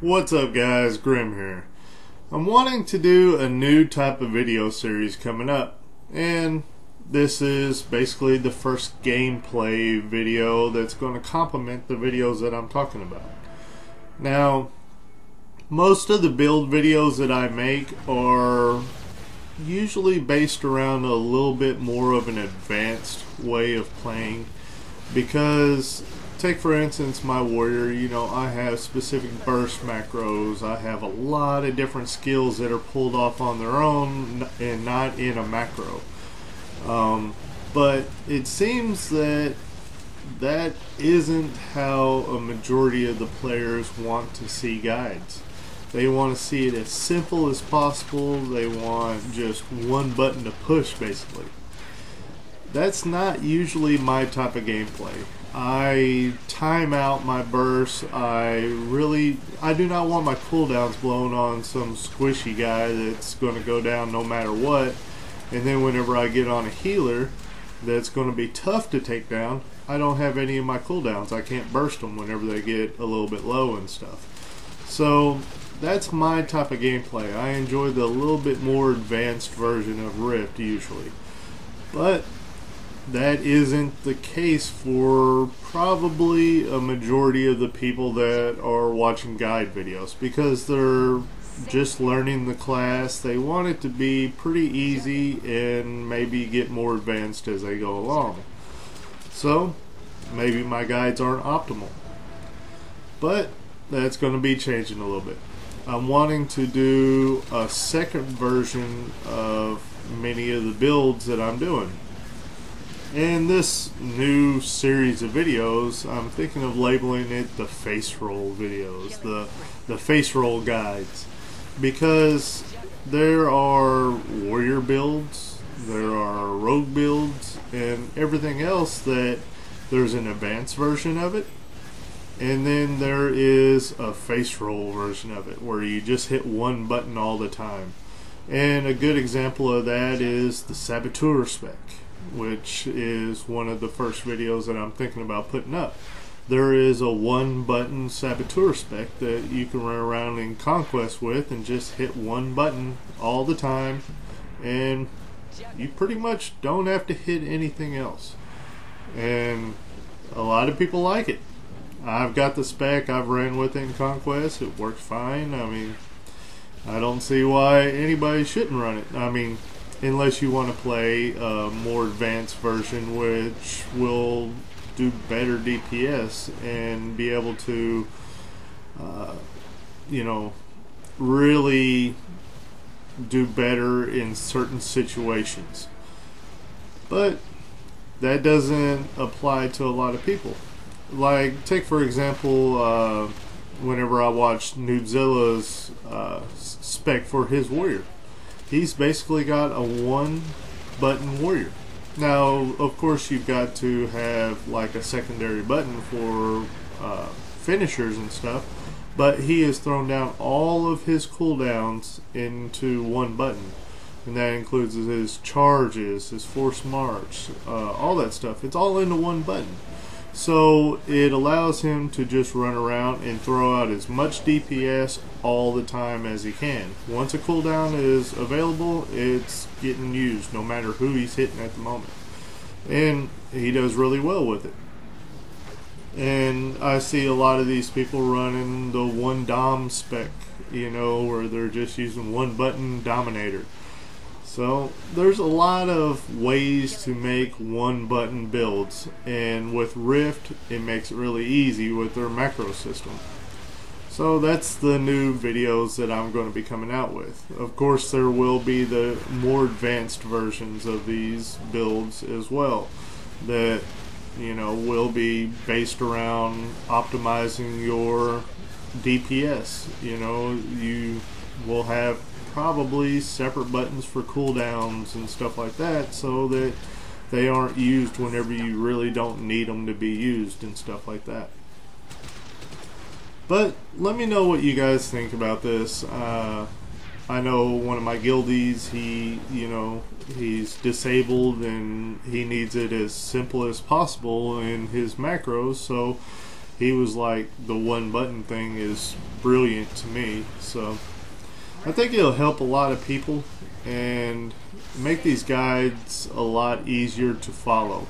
What's up guys, Grim here. I'm wanting to do a new type of video series coming up, and this is basically the first gameplay video that's going to complement the videos that I'm talking about. Now, most of the build videos that I make are usually based around a little bit more of an advanced way of playing, because take for instance my warrior, I have specific burst macros. I have a lot of different skills that are pulled off on their own and not in a macro. But it seems that isn't how a majority of the players want to see guides. They want to see it as simple as possible. They want just one button to push, basically. That's not usually my type of gameplay. I time out my bursts. I do not want my cooldowns blown on some squishy guy that's going to go down no matter what. And then whenever I get on a healer that's going to be tough to take down, I don't have any of my cooldowns. I can't burst them whenever they get a little bit low and stuff. So that's my type of gameplay. I enjoy the little bit more advanced version of Rift usually. But that isn't the case for probably a majority of the people that are watching guide videos, because they're just learning the class. They want it to be pretty easy and maybe get more advanced as they go along. So maybe my guides aren't optimal, but that's going to be changing a little bit. I'm wanting to do a second version of many of the builds that I'm doing. In this new series of videos, I'm thinking of labeling it the Faceroll videos, the Faceroll guides, because there are warrior builds, there are rogue builds, and everything else that there's an advanced version of it, and then there is a Faceroll version of it where you just hit one button all the time. And a good example of that is the Saboteur spec, which is one of the first videos that I'm thinking about putting up. There is a one button Saboteur spec that you can run around in Conquest with and just hit one button all the time, and you pretty much don't have to hit anything else. And a lot of people like it. I've got the spec, I've ran with it in Conquest, it works fine. I mean, I don't see why anybody shouldn't run it. I mean, unless you want to play a more advanced version which will do better DPS and be able to really do better in certain situations. But that doesn't apply to a lot of people. Like, take for example, whenever I watched Noobzilla's spec for his warrior, he's basically got a one button warrior. Now, of course, you've got to have like a secondary button for finishers and stuff, but he has thrown down all of his cooldowns into one button, and that includes his charges, his force march, all that stuff. It's all into one button. So it allows him to just run around and throw out as much DPS all the time as he can. Once a cooldown is available, it's getting used no matter who he's hitting at the moment. And he does really well with it. And I see a lot of these people running the one dom spec, where they're just using one button dominator. So there's a lot of ways to make one button builds, and with Rift it makes it really easy with their macro system. So that's the new videos that I'm going to be coming out with. Of course, there will be the more advanced versions of these builds as well that will be based around optimizing your DPS. You will have probably separate buttons for cooldowns and stuff like that, so that they aren't used whenever you really don't need them to be used and stuff like that. But let me know what you guys think about this. I know one of my guildies, he's disabled and he needs it as simple as possible in his macros, so he was like, the one button thing is brilliant to me. So I think it'll help a lot of people and make these guides a lot easier to follow.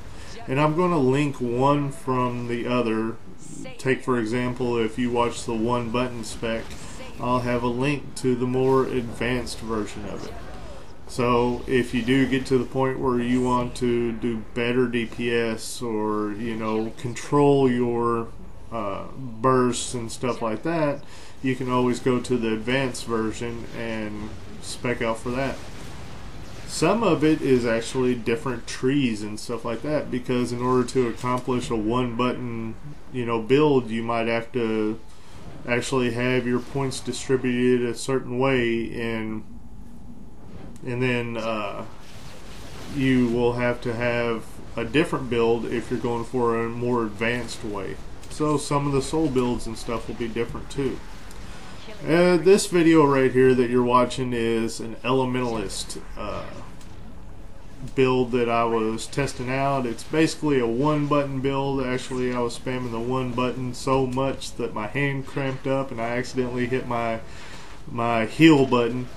And I'm going to link one from the other. Take for example, if you watch the one button spec, I'll have a link to the more advanced version of it. So if you do get to the point where you want to do better DPS, or control your bursts and stuff like that, you can always go to the advanced version and spec out for that. Some of it is actually different trees and stuff like that, because in order to accomplish a one button build, you might have to actually have your points distributed a certain way, and then you will have to have a different build if you're going for a more advanced way. So some of the soul builds and stuff will be different too. This video right here that you're watching is an Elementalist build that I was testing out. It's basically a one button build. Actually, I was spamming the one button so much that my hand cramped up and I accidentally hit my heal button.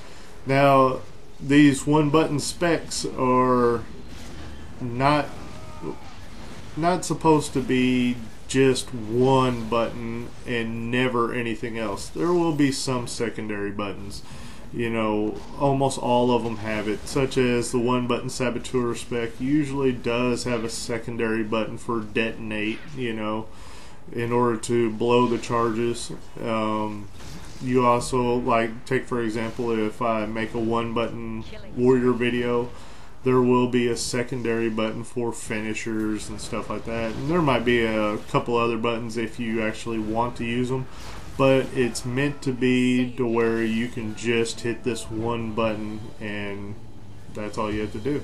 Now these one button specs are not supposed to be just one button and never anything else. There will be some secondary buttons. Almost all of them have it, such as the one button saboteur spec usually does have a secondary button for detonate, in order to blow the charges. You also, take for example, if I make a one button warrior video, there will be a secondary button for finishers and stuff like that. And there might be a couple other buttons if you actually want to use them, but it's meant to be to where you can just hit this one button and that's all you have to do.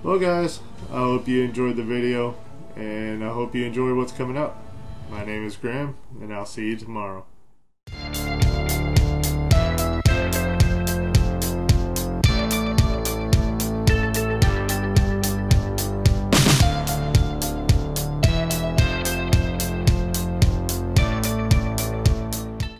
Well guys, I hope you enjoyed the video and I hope you enjoy what's coming up. My name is Grim and I'll see you tomorrow.